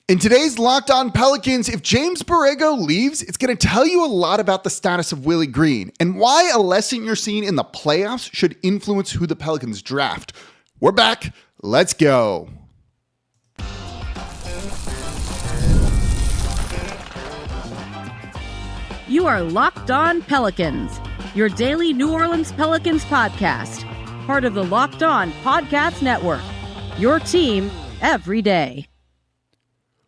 In today's Locked On Pelicans, if James Borrego leaves, it's going to tell you a lot about the status of Willie Green and why a lesson you're seeing in the playoffs should influence who the Pelicans draft. We're back. Let's go. You are Locked On Pelicans, your daily New Orleans Pelicans podcast, part of the Locked On Podcast Network, your team every day.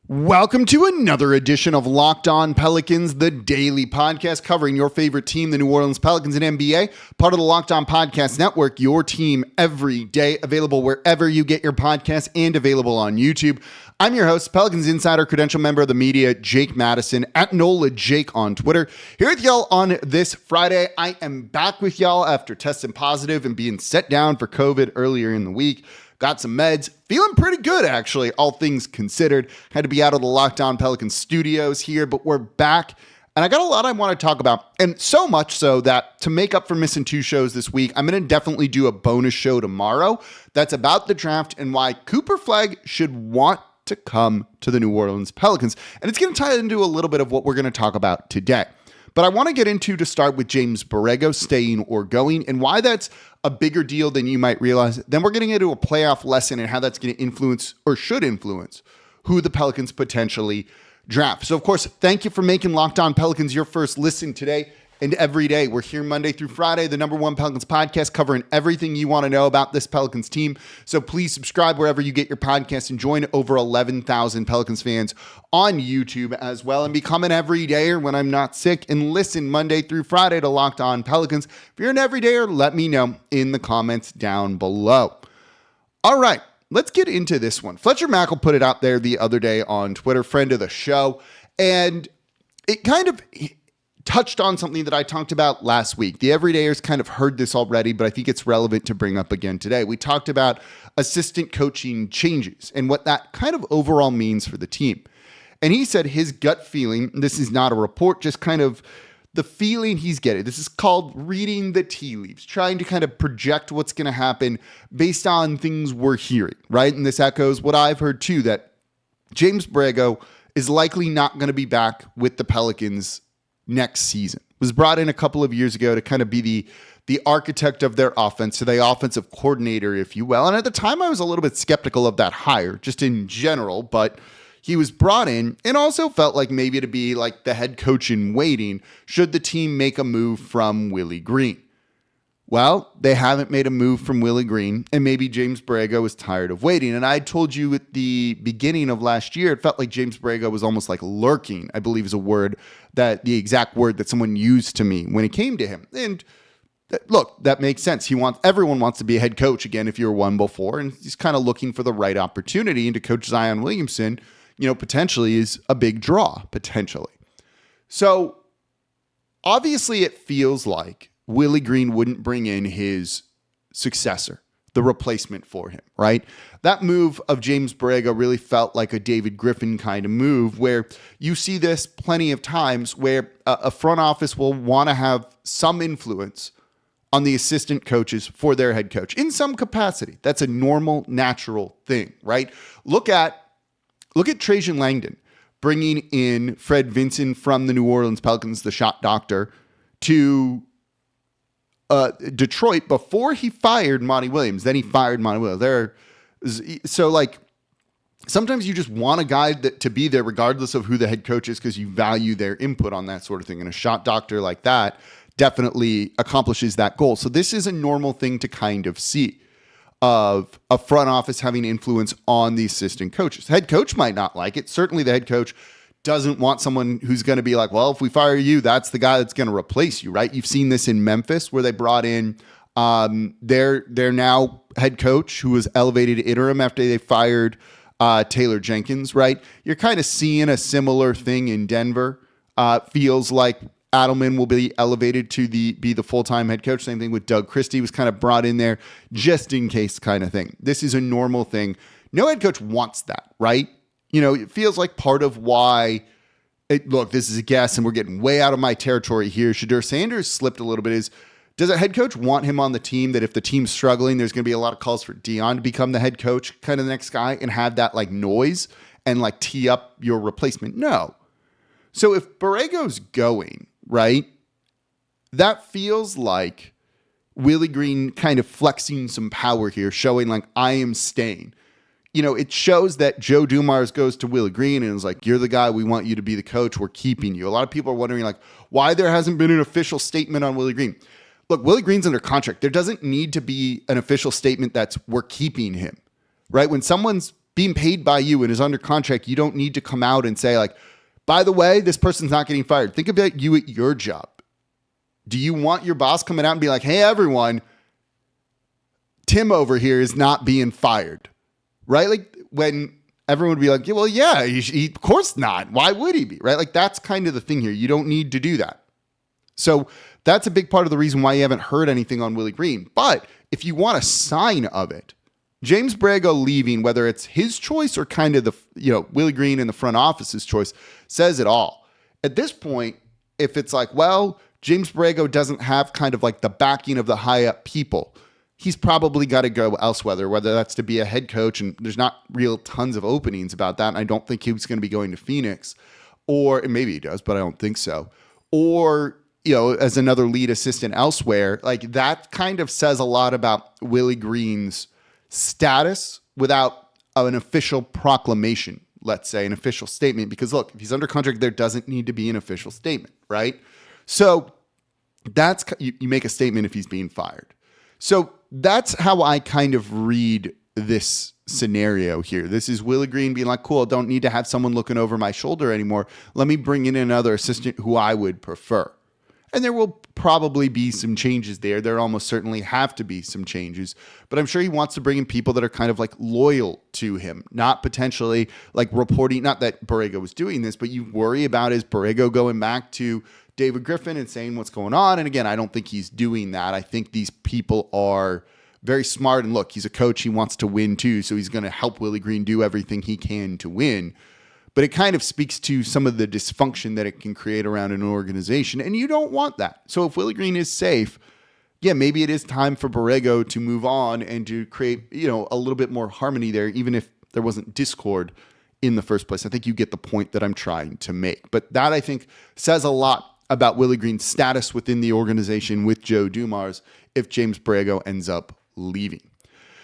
Welcome to another edition of Locked On Pelicans, the daily podcast covering your favorite team, the New Orleans Pelicans NBA, part of the Locked On Podcast Network, your team every day, available wherever you get your podcasts and available on YouTube. I'm your host, Pelicans Insider, credential member of the media, Jake Madison, at NOLA Jake on Twitter. Here with y'all on this Friday. I am back with y'all after testing positive and being set down for COVID earlier in the week. Got some meds. Feeling pretty good, actually, all things considered. Had to be out of the Locked On Pelicans studios here, but we're back. And I got a lot I want to talk about. And so much so that to make up for missing 2 shows this week, I'm going to definitely do a bonus show tomorrow that's about the draft and why Cooper Flagg should want to come to the New Orleans Pelicans. And it's going to tie into a little bit of what we're going to talk about today. But I want to get into to start with James Borrego staying or going and why that's a bigger deal than you might realize. Then we're getting into a playoff lesson and how that's going to influence or should influence who the Pelicans potentially draft. So, of course, thank you for making Locked On Pelicans your first listen today and every day. We're here Monday through Friday, the #1 Pelicans podcast, covering everything you want to know about this Pelicans team. So please subscribe wherever you get your podcast and join over 11,000 Pelicans fans on YouTube as well, and become an everydayer when I'm not sick and listen Monday through Friday to Locked On Pelicans. If you're an everydayer, let me know in the comments down below. All right, let's get into this one. Fletcher Mackle put it out there the other day on Twitter, friend of the show, and it kind of touched on something that I talked about last week. The everydayers kind of heard this already, but I think it's relevant to bring up again today. We talked about assistant coaching changes and what that kind of overall means for the team. And he said his gut feeling, this is not a report, just kind of the feeling he's getting. This is called reading the tea leaves, trying to kind of project what's going to happen based on things we're hearing, right? And this echoes what I've heard too, that James Borrego is likely not going to be back with the Pelicans next season. Was brought in a couple of years ago to kind of be the architect of their offense, so the offensive coordinator, if you will. And at the time, I was a little bit skeptical of that hire, just in general, but he was brought in and also felt like maybe to be like the head coach in waiting should the team make a move from Willie Green. Well, they haven't made a move from Willie Green, and maybe James Borrego is tired of waiting. And I told you at the beginning of last year, it felt like James Borrego was almost like lurking, I believe is a word, that the exact word that someone used to me when it came to him. And look, that makes sense. Everyone wants to be a head coach again if you were one before, and he's kind of looking for the right opportunity. And to coach Zion Williamson, potentially is a big draw, potentially. So obviously it feels like Willie Green wouldn't bring in his successor, the replacement for him, right? That move of James Borrego really felt like a David Griffin kind of move where you see this plenty of times where a front office will want to have some influence on the assistant coaches for their head coach in some capacity. That's a normal, natural thing, right? Look at Trajan Langdon bringing in Fred Vinson from the New Orleans Pelicans, the shot doctor, to Detroit before he fired Monty Williams. Then he fired Monty Williams. Sometimes you just want a guy to be there regardless of who the head coach is because you value their input on that sort of thing. And a shot doctor like that definitely accomplishes that goal. So this is a normal thing to kind of see of a front office having influence on the assistant coaches. Head coach might not like it. Certainly the head coach doesn't want someone who's going to be like, well, if we fire you, that's the guy that's going to replace you, right? You've seen this in Memphis where they brought in their now head coach who was elevated interim after they fired Taylor Jenkins, right? You're kind of seeing a similar thing in Denver. Feels like Adelman will be elevated to be the full-time head coach. Same thing with Doug Christie was kind of brought in there just in case kind of thing. This is a normal thing. No head coach wants that, right? It feels like part of why, look, this is a guess and we're getting way out of my territory here. Shedeur Sanders slipped a little bit. Does a head coach want him on the team that if the team's struggling, there's going to be a lot of calls for Dion to become the head coach, kind of the next guy, and have that like noise and like tee up your replacement. No. So if Borrego's going, right, that feels like Willie Green kind of flexing some power here, showing like, I am staying. You know, it shows that Joe Dumars goes to Willie Green and is like, you're the guy, we want you to be the coach, we're keeping you. A lot of people are wondering like why there hasn't been an official statement on Willie Green. Look, Willie Green's under contract. There doesn't need to be an official statement that's we're keeping him, right? When someone's being paid by you and is under contract, you don't need to come out and say like, by the way, this person's not getting fired. Think about you at your job. Do you want your boss coming out and be like, hey, everyone, Tim over here is not being fired, right? Like when everyone would be like, yeah, well, yeah, of course not. Why would he be, right? Like that's kind of the thing here. You don't need to do that. So that's a big part of the reason why you haven't heard anything on Willie Green. But if you want a sign of it, James Borrego leaving, whether it's his choice or kind of the, Willie Green in the front office's choice, says it all. At this point, if it's like, well, James Borrego doesn't have kind of like the backing of the high up people, he's probably got to go elsewhere, whether that's to be a head coach. And there's not real tons of openings about that. And I don't think he was going to be going to Phoenix, or maybe he does, but I don't think so. Or, as another lead assistant elsewhere. Like that kind of says a lot about Willie Green's status without an official proclamation, let's say an official statement, because look, if he's under contract, there doesn't need to be an official statement, right? So that's, you make a statement if he's being fired. So that's how I kind of read this scenario here. This is Willie Green being like, cool, don't need to have someone looking over my shoulder anymore. Let me bring in another assistant who I would prefer. And there will probably be some changes there. There almost certainly have to be some changes. But I'm sure he wants to bring in people that are kind of like loyal to him, not potentially like reporting, not that Borrego was doing this, but you worry about is Borrego going back to David Griffin and saying what's going on. And again, I don't think he's doing that. I think these people are very smart. And look, he's a coach. He wants to win too. So he's going to help Willie Green do everything he can to win. But it kind of speaks to some of the dysfunction that it can create around an organization. And you don't want that. So if Willie Green is safe, yeah, maybe it is time for Borrego to move on and to create, a little bit more harmony there, even if there wasn't discord in the first place. I think you get the point that I'm trying to make. But that, I think, says a lot about Willie Green's status within the organization with Joe Dumars if James Borrego ends up leaving.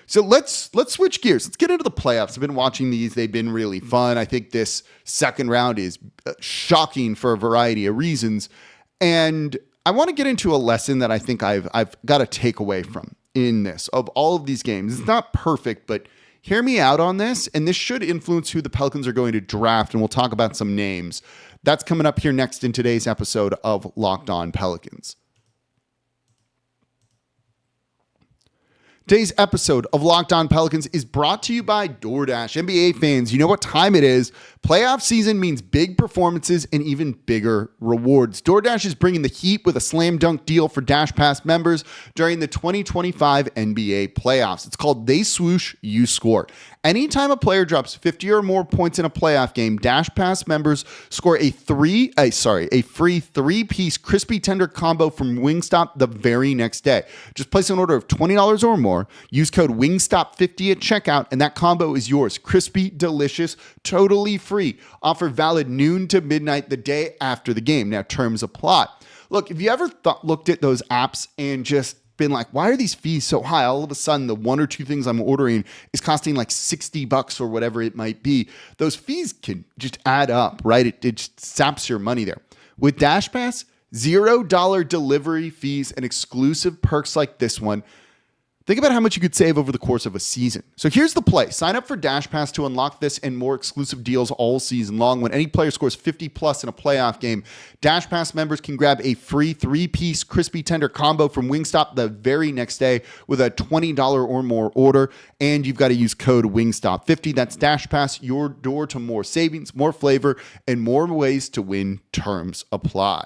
So let's switch gears. Let's get into the playoffs. I've been watching these. They've been really fun. I think this second round is shocking for a variety of reasons. And I want to get into a lesson that I think I've got to take away from in this, of all of these games. It's not perfect, but hear me out on this. And this should influence who the Pelicans are going to draft. And we'll talk about some names. That's coming up here next in today's episode of Locked On Pelicans. Today's episode of Locked On Pelicans is brought to you by DoorDash. NBA fans, you know what time it is. Playoff season means big performances and even bigger rewards. DoorDash is bringing the heat with a slam dunk deal for Dash Pass members during the 2025 NBA playoffs. It's called They Swoosh, You Score. Anytime a player drops 50 or more points in a playoff game, Dash Pass members score a free 3-piece crispy tender combo from Wingstop the very next day. Just place an order of $20 or more, use code WINGSTOP50 at checkout, and that combo is yours. Crispy, delicious, totally free. Offer valid noon to midnight the day after the game. Now, terms apply. Look, if you ever looked at those apps and just been like, why are these fees so high? All of a sudden, the one or two things I'm ordering is costing like $60 or whatever it might be. Those fees can just add up, right? It just saps your money there. With Dash Pass, $0 delivery fees and exclusive perks like this one. Think about how much you could save over the course of a season. So here's the play. Sign up for Dash Pass to unlock this and more exclusive deals all season long. When any player scores 50 plus in a playoff game, Dash Pass members can grab a free 3-piece crispy tender combo from Wingstop the very next day with a $20 or more order. And you've got to use code WINGSTOP50. That's Dash Pass, your door to more savings, more flavor, and more ways to win. Terms apply.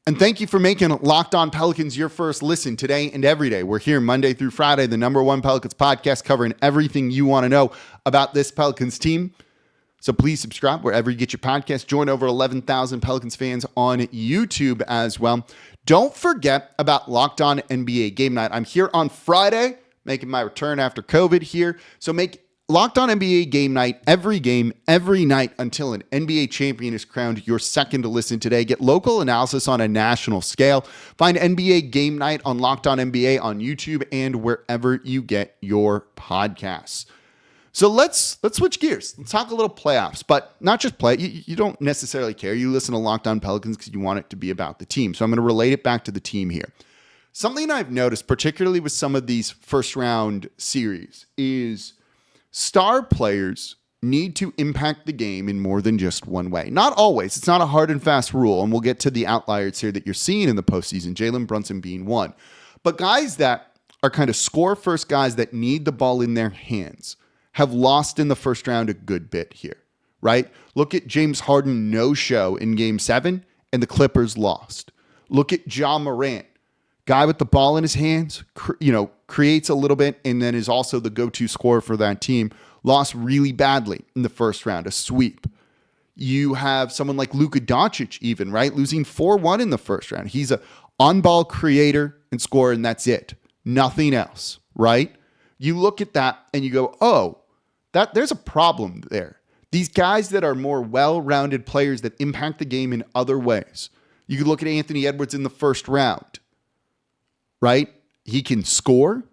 And thank you for making Locked On Pelicans your first listen today and every day. We're here Monday through Friday, the #1 Pelicans podcast, covering everything you want to know about this Pelicans team. So please subscribe wherever you get your podcast. Join over 11,000 Pelicans fans on YouTube as well. Don't forget about Locked On NBA Game Night. I'm here on Friday. making my return after COVID here. So make Locked On NBA game night every game, every night until an NBA champion is crowned your second to listen today. Get local analysis on a national scale. Find NBA game night on Locked On NBA on YouTube and wherever you get your podcasts. So let's switch gears. Let's talk a little playoffs, but not just play. You don't necessarily care. You listen to Locked On Pelicans because you want it to be about the team. So I'm going to relate it back to the team here. Something I've noticed, particularly with some of these first round series, is star players need to impact the game in more than just one way. Not always. It's not a hard and fast rule, and we'll get to the outliers here that you're seeing in the postseason, Jalen Brunson being one. But guys that are kind of score-first guys that need the ball in their hands have lost in the first round a good bit here, right? Look at James Harden no-show in Game 7, and the Clippers lost. Look at Ja Morant. Guy with the ball in his hands, creates a little bit and then is also the go-to scorer for that team. Lost really badly in the first round, a sweep. You have someone like Luka Doncic even, right? Losing 4-1 in the first round. He's a on-ball creator and scorer, and that's it. Nothing else, right? You look at that and you go, oh, there's a problem there. These guys that are more well-rounded players that impact the game in other ways. You could look at Anthony Edwards in the first round. Right? He can score,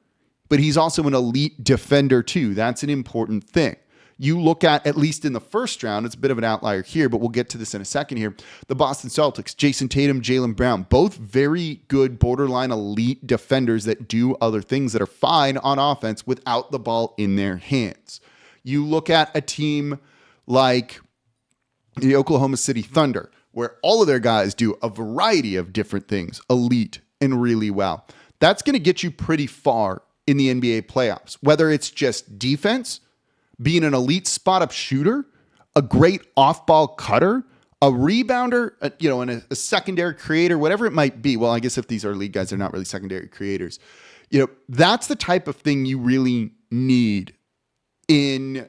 but he's also an elite defender too. That's an important thing. You look at least in the first round, it's a bit of an outlier here, but we'll get to this in a second here. The Boston Celtics, Jason Tatum, Jaylen Brown, both very good borderline elite defenders that do other things that are fine on offense without the ball in their hands. You look at a team like the Oklahoma City Thunder, where all of their guys do a variety of different things, elite and really well. That's going to get you pretty far in the NBA playoffs, whether it's just defense, being an elite spot-up shooter, a great off-ball cutter, a rebounder, and a secondary creator, whatever it might be. Well, I guess if these are league guys, they're not really secondary creators. That's the type of thing you really need in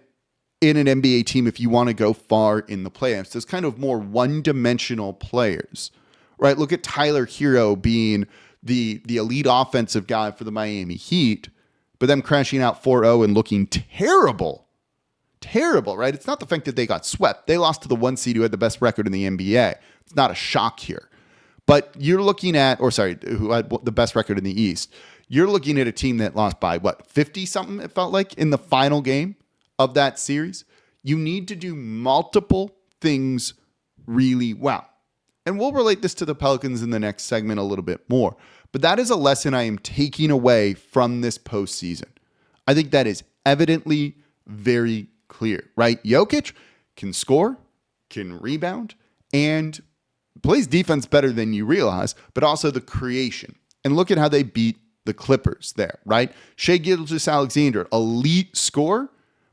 an NBA team if you want to go far in the playoffs. Those kind of more one-dimensional players, right? Look at Tyler Hero being the elite offensive guy for the Miami Heat, but them crashing out 4-0 and looking terrible. Terrible, right? It's not the fact that they got swept. They lost to the 1 seed who had the best record in the NBA. It's not a shock here. But you're looking at, who had the best record in the East. You're looking at a team that lost by, 50-something, it felt like, in the final game of that series. You need to do multiple things really well. And we'll relate this to the Pelicans in the next segment a little bit more. But that is a lesson I am taking away from this postseason. I think that is evidently very clear, right? Jokic can score, can rebound, and plays defense better than you realize, but also the creation. And look at how they beat the Clippers there, right? Shai Gilgeous-Alexander, elite scorer,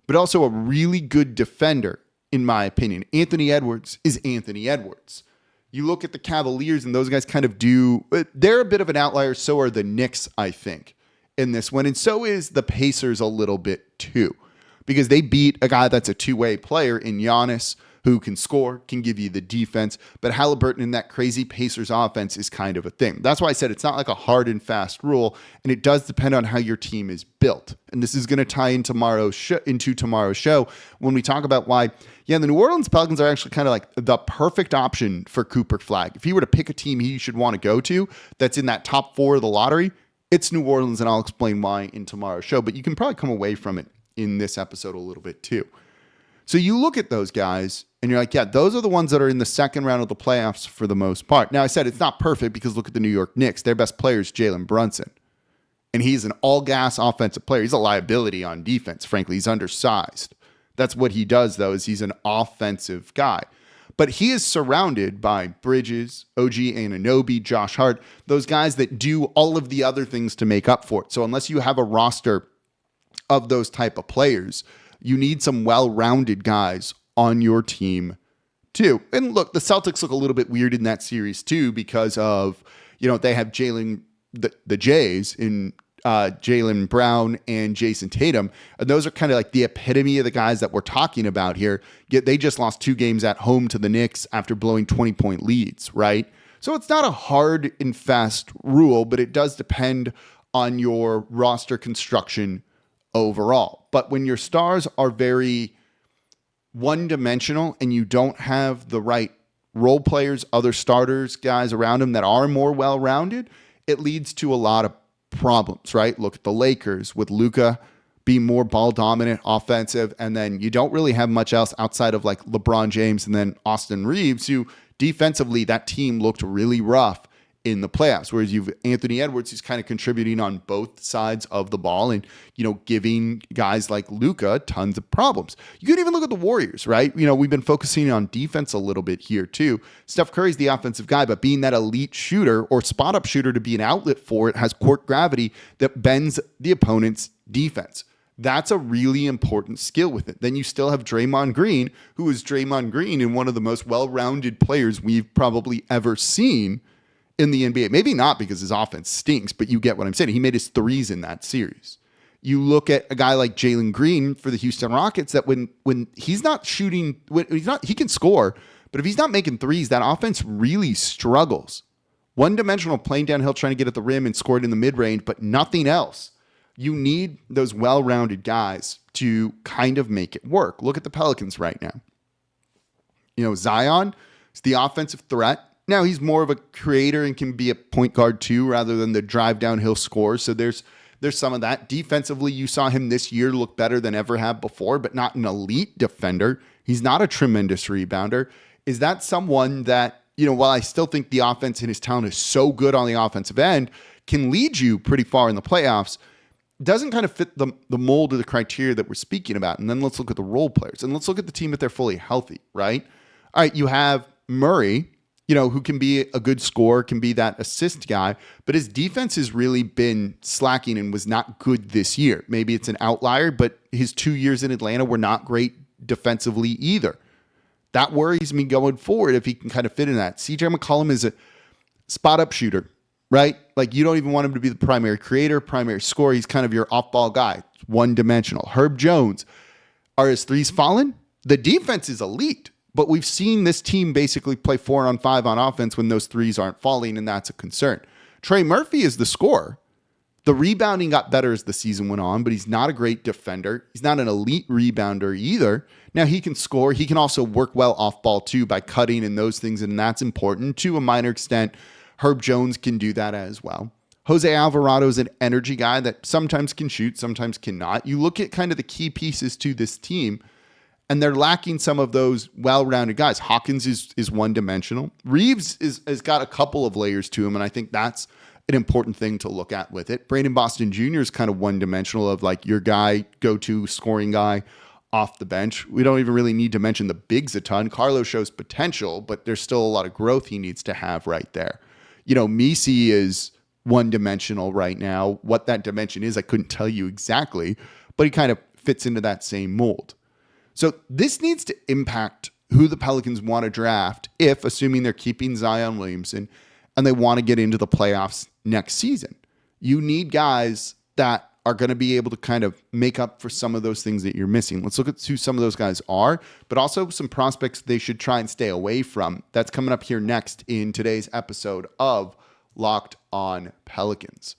but also a really good defender, in my opinion. Anthony Edwards is Anthony Edwards. You look at the Cavaliers and those guys kind of they're a bit of an outlier. So are the Knicks, I think, in this one. And so is the Pacers a little bit too, because they beat a guy that's a two-way player in Giannis, who can score, can give you the defense. But Halliburton in that crazy Pacers offense is kind of a thing. That's why I said it's not like a hard and fast rule, and it does depend on how your team is built. And this is going to tie in into tomorrow's show when we talk about why, the New Orleans Pelicans are actually kind of like the perfect option for Cooper Flagg. If he were to pick a team he should want to go to that's in that top 4 of the lottery, it's New Orleans, and I'll explain why in tomorrow's show. But you can probably come away from it in this episode a little bit too. So you look at those guys and you're like, those are the ones that are in the second round of the playoffs for the most part. Now, I said it's not perfect because look at the New York Knicks. Their best player is Jalen Brunson. And he's an all-gas offensive player. He's a liability on defense, frankly. He's undersized. That's what he does, though, is he's an offensive guy. But he is surrounded by Bridges, OG Anunoby, Josh Hart, those guys that do all of the other things to make up for it. So unless you have a roster of those type of players, you need some well-rounded guys on your team too. And look, the Celtics look a little bit weird in that series too because of, they have the Jays in Jaylen Brown and Jason Tatum. And those are kind of like the epitome of the guys that we're talking about here. Yet they just lost 2 games at home to the Knicks after blowing 20-point leads, right? So it's not a hard and fast rule, but it does depend on your roster construction overall. But when your stars are very one-dimensional and you don't have the right role players, other starters, guys around them that are more well-rounded, it leads to a lot of problems, right? Look at the Lakers with Luka being more ball dominant, offensive, and then you don't really have much else outside of like LeBron James and then Austin Reeves, who defensively that team looked really rough in the playoffs, whereas you've Anthony Edwards, who's kind of contributing on both sides of the ball and, giving guys like Luka tons of problems. You could even look at the Warriors, right? We've been focusing on defense a little bit here too. Steph Curry's the offensive guy, but being that elite shooter or spot up shooter to be an outlet for it has court gravity that bends the opponent's defense. That's a really important skill with it. Then you still have Draymond Green, who is Draymond Green and one of the most well-rounded players we've probably ever seen in the NBA. Maybe not because his offense stinks, but you get what I'm saying. He made his threes in that series. You look at a guy like Jalen Green for the Houston Rockets that when he's not shooting, he can score, but if he's not making threes, that offense really struggles. One-dimensional, playing downhill, trying to get at the rim and score it in the mid-range, but nothing else. You need those well-rounded guys to kind of make it work. Look at the Pelicans right now. Zion is the offensive threat. Now he's more of a creator and can be a point guard too, rather than the drive downhill score. So there's some of that. Defensively, you saw him this year look better than ever have before, but not an elite defender. He's not a tremendous rebounder. Is that someone that, while I still think the offense and his talent is so good on the offensive end, can lead you pretty far in the playoffs, doesn't kind of fit the mold of the criteria that we're speaking about. And then let's look at the role players and let's look at the team if they're fully healthy, right? All right, you have Murray, who can be a good scorer, can be that assist guy, but his defense has really been slacking and was not good this year. Maybe it's an outlier, but his 2 years in Atlanta were not great defensively either. That worries me going forward if he can kind of fit in that. CJ McCollum is a spot-up shooter, right? Like you don't even want him to be the primary creator, primary scorer. He's kind of your off-ball guy, one-dimensional. Herb Jones, are his threes falling? The defense is elite. But we've seen this team basically play 4-on-5 on offense when those threes aren't falling, and that's a concern. Trey Murphy is the scorer. The rebounding got better as the season went on, but he's not a great defender. He's not an elite rebounder either. Now, he can score. He can also work well off ball too by cutting and those things, and that's important to a minor extent. Herb Jones can do that as well. Jose Alvarado is an energy guy that sometimes can shoot, sometimes cannot. You look at kind of the key pieces to this team, and they're lacking some of those well-rounded guys. Hawkins is one-dimensional. Reeves has got a couple of layers to him, and I think that's an important thing to look at with it. Brandon Boston Jr. is kind of one-dimensional of like your guy, go-to scoring guy off the bench. We don't even really need to mention the bigs a ton. Carlo shows potential, but there's still a lot of growth he needs to have right there. Misi is one-dimensional right now. What that dimension is, I couldn't tell you exactly, but he kind of fits into that same mold. So this needs to impact who the Pelicans want to draft if, assuming they're keeping Zion Williamson and they want to get into the playoffs next season. You need guys that are going to be able to kind of make up for some of those things that you're missing. Let's look at who some of those guys are, but also some prospects they should try and stay away from. That's coming up here next in today's episode of Locked On Pelicans.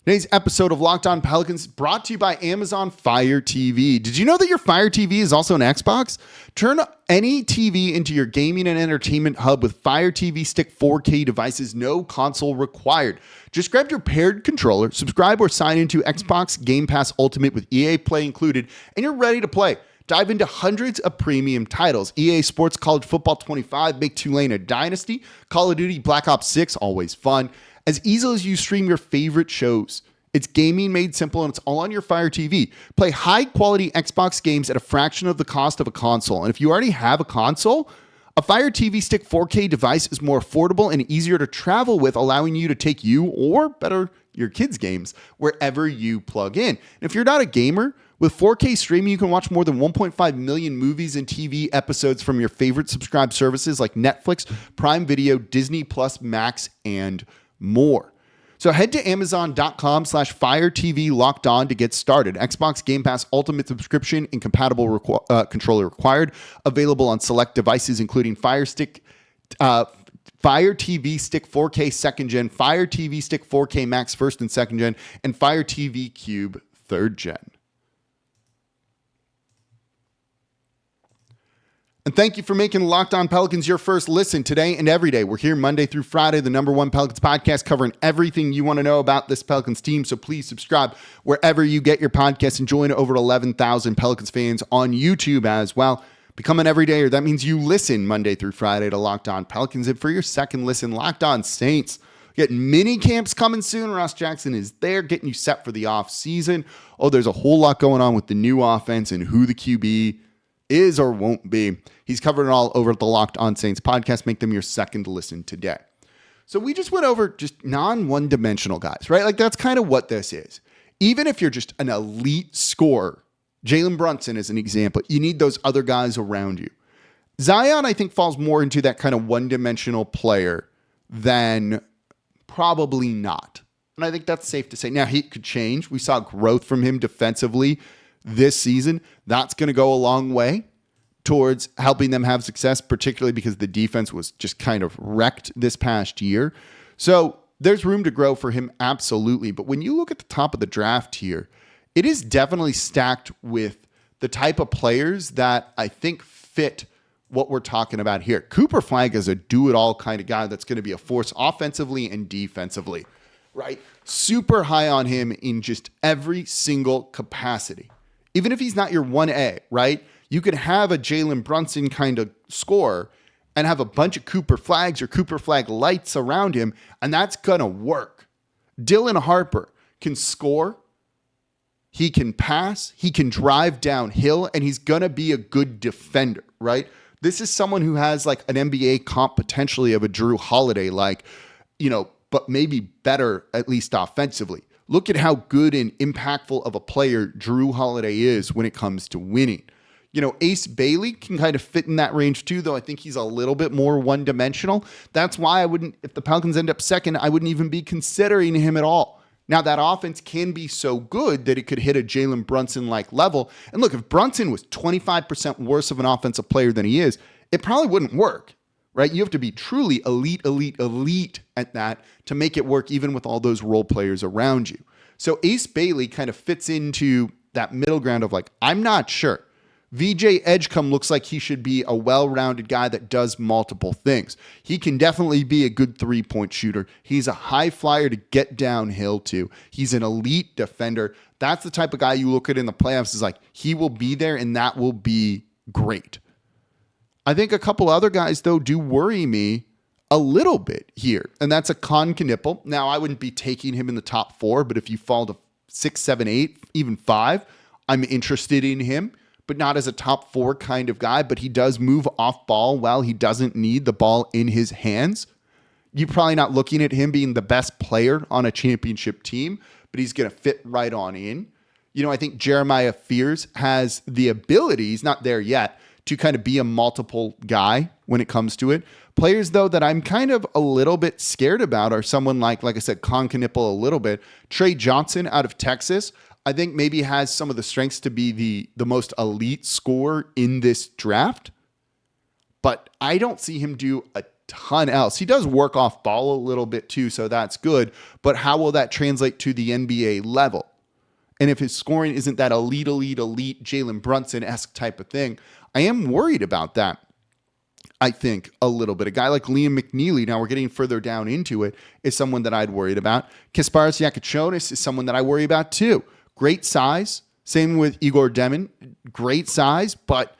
Today's episode of Locked On Pelicans brought to you by Amazon Fire TV. Did you know that your Fire TV is also an Xbox? Turn any TV into your gaming and entertainment hub with Fire TV Stick 4K devices, no console required. Just grab your paired controller, subscribe or sign into Xbox Game Pass Ultimate with EA Play included, and you're ready to play. Dive into hundreds of premium titles. EA Sports College Football 25, make Tulane a dynasty. Call of Duty Black Ops 6, always fun. As easy as you stream your favorite shows. It's gaming made simple, and it's all on your Fire TV. Play high-quality Xbox games at a fraction of the cost of a console. And if you already have a console, a Fire TV Stick 4K device is more affordable and easier to travel with, allowing you to take you, or better, your kids' games, wherever you plug in. And if you're not a gamer, with 4K streaming, you can watch more than 1.5 million movies and TV episodes from your favorite subscribed services like Netflix, Prime Video, Disney+, Max, and more. So head to Amazon.com/Fire TV Locked On to get started. Xbox Game Pass Ultimate subscription and compatible controller required. Available on select devices, including Fire Stick, Fire TV Stick 4K second gen, Fire TV Stick 4K Max first and second gen, and Fire TV Cube third gen. And thank you for making Locked On Pelicans your first listen today and every day. We're here Monday through Friday, the #1 Pelicans podcast, covering everything you want to know about this Pelicans team. So please subscribe wherever you get your podcasts and join over 11,000 Pelicans fans on YouTube as well. Become an everydayer. That means you listen Monday through Friday to Locked On Pelicans. And for your second listen, Locked On Saints. Get mini camps coming soon. Ross Jackson is there getting you set for the off season. Oh, there's a whole lot going on with the new offense and who the QB is or won't be. He's covering it all over at the Locked On Saints podcast. Make them your second listen today. So we just went over just non-one-dimensional guys, right? Like that's kind of what this is. Even if you're just an elite scorer, Jalen Brunson is an example. You need those other guys around you. Zion, I think, falls more into that kind of one-dimensional player than probably not. And I think that's safe to say. Now, he could change. We saw growth from him defensively this season. That's going to go a long way towards helping them have success, particularly because the defense was just kind of wrecked this past year. So there's room to grow for him, absolutely. But when you look at the top of the draft here, it is definitely stacked with the type of players that I think fit what we're talking about here. Cooper Flagg is a do-it-all kind of guy that's going to be a force offensively and defensively, right? Super high on him in just every single capacity. Even if he's not your 1A, right? You could have a Jalen Brunson kind of scorer and have a bunch of Cooper Flaggs or Cooper Flagg lights around him, and that's going to work. Dylan Harper can score, he can pass, he can drive downhill, and he's going to be a good defender, right? This is someone who has like an NBA comp potentially of a Drew Holiday, like, but maybe better, at least offensively. Look at how good and impactful of a player Drew Holiday is when it comes to winning. Ace Bailey can kind of fit in that range too, though I think he's a little bit more one-dimensional. That's why if the Pelicans end up second, I wouldn't even be considering him at all. Now, that offense can be so good that it could hit a Jalen Brunson-like level. And look, if Brunson was 25% worse of an offensive player than he is, it probably wouldn't work, right? You have to be truly elite at that to make it work, even with all those role players around you. So Ace Bailey kind of fits into that middle ground of like, I'm not sure. VJ Edgecombe looks like he should be a well-rounded guy that does multiple things. He can definitely be a good three-point shooter. He's a high flyer to get downhill to. He's an elite defender. That's the type of guy you look at in the playoffs is like, he will be there and that will be great. I think a couple other guys, though, do worry me a little bit here, and that's a Con Knipple. Now, I wouldn't be taking him in the top 4, but if you fall to 6, 7, 8, even 5, I'm interested in him. But not as a top 4 kind of guy, but he does move off ball well. He doesn't need the ball in his hands. You're probably not looking at him being the best player on a championship team, but he's going to fit right on in. I think Jeremiah Fears has the ability, he's not there yet, to kind of be a multiple guy when it comes to it. Players, though, that I'm kind of a little bit scared about are someone like I said, Con Knipple a little bit. Trey Johnson out of Texas, I think maybe has some of the strengths to be the most elite scorer in this draft, but I don't see him do a ton else. He does work off ball a little bit too, so that's good, but how will that translate to the NBA level? And if his scoring isn't that elite Jalen Brunson-esque type of thing, I am worried about that. I think a little bit. A guy like Liam McNeely, now we're getting further down into it, is someone that I'd worried about. Kasparas Yakachonis is someone that I worry about too. Great size. Same with Igor Demon. Great size, but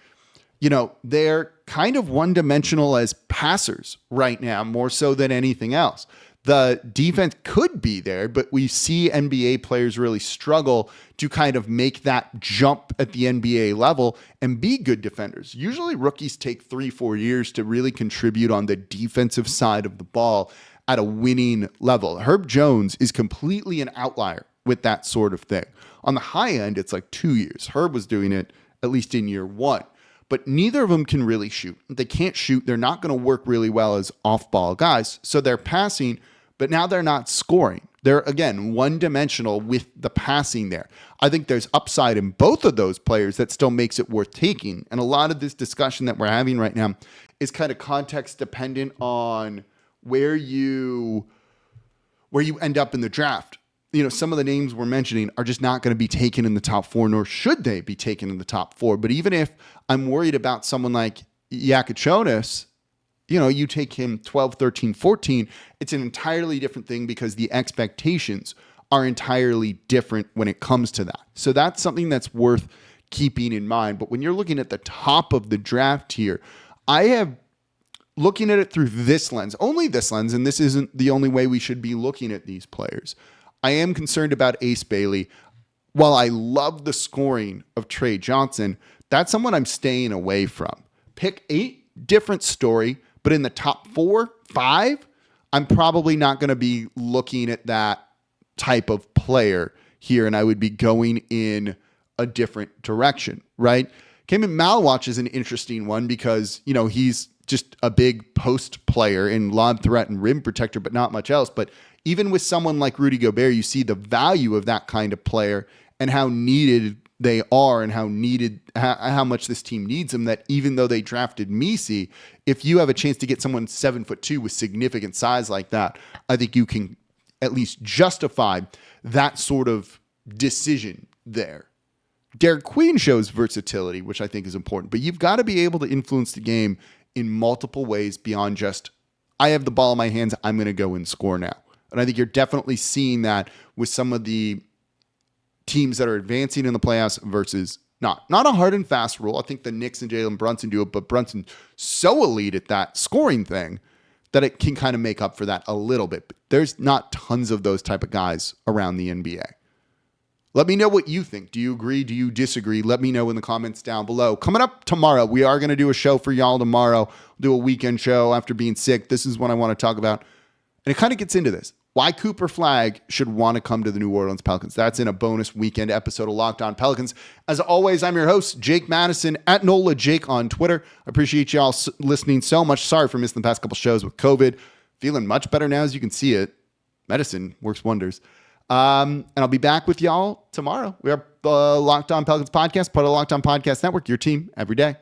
they're kind of one-dimensional as passers right now, more so than anything else. The defense could be there, but we see NBA players really struggle to kind of make that jump at the NBA level and be good defenders. Usually rookies take 3-4 years to really contribute on the defensive side of the ball at a winning level. Herb Jones is completely an outlier with that sort of thing. On the high end, it's like 2 years. Herb was doing it at least in year 1. But neither of them can really shoot. They can't shoot. They're not going to work really well as off-ball guys. So they're passing, but now they're not scoring. They're, again, one-dimensional with the passing there. I think there's upside in both of those players that still makes it worth taking. And a lot of this discussion that we're having right now is kind of context dependent on where you end up in the draft. Some of the names we're mentioning are just not going to be taken in the top 4, nor should they be taken in the top 4. But even if I'm worried about someone like Yakichonis, you take him 12, 13, 14, it's an entirely different thing because the expectations are entirely different when it comes to that. So that's something that's worth keeping in mind. But when you're looking at the top of the draft here, I have looking at it through this lens, only this lens, and this isn't the only way we should be looking at these players. I am concerned about Ace Bailey. While I love the scoring of Trey Johnson, that's someone I'm staying away from. Pick 8, different story, but in the top 4, 5, I'm probably not going to be looking at that type of player here, and I would be going in a different direction, right? Cayman Malwatch is an interesting one because, he's just a big post player in lob threat and rim protector, but not much else. But even with someone like Rudy Gobert, you see the value of that kind of player and how needed they are and how much this team needs them, that even though they drafted Messi, if you have a chance to get someone 7'2" with significant size like that, I think you can at least justify that sort of decision there. Derek Queen shows versatility, which I think is important, but you've got to be able to influence the game in multiple ways beyond just, I have the ball in my hands, I'm going to go and score now. And I think you're definitely seeing that with some of the teams that are advancing in the playoffs versus not a hard and fast rule. I think the Knicks and Jalen Brunson do it, but Brunson's so elite at that scoring thing that it can kind of make up for that a little bit. But there's not tons of those type of guys around the NBA. Let me know what you think. Do you agree? Do you disagree? Let me know in the comments down below. Coming up tomorrow, we are going to do a show for y'all tomorrow. We'll do a weekend show after being sick. This is what I want to talk about. And it kind of gets into this. Why Cooper Flagg should want to come to the New Orleans Pelicans. That's in a bonus weekend episode of Locked On Pelicans. As always, I'm your host, Jake Madison, at NOLA Jake on Twitter. I appreciate y'all listening so much. Sorry for missing the past couple shows with COVID. Feeling much better now, as you can see it. Medicine works wonders. And I'll be back with y'all tomorrow. We are the Locked On Pelicans podcast, part of the Locked On Podcast Network, your team every day.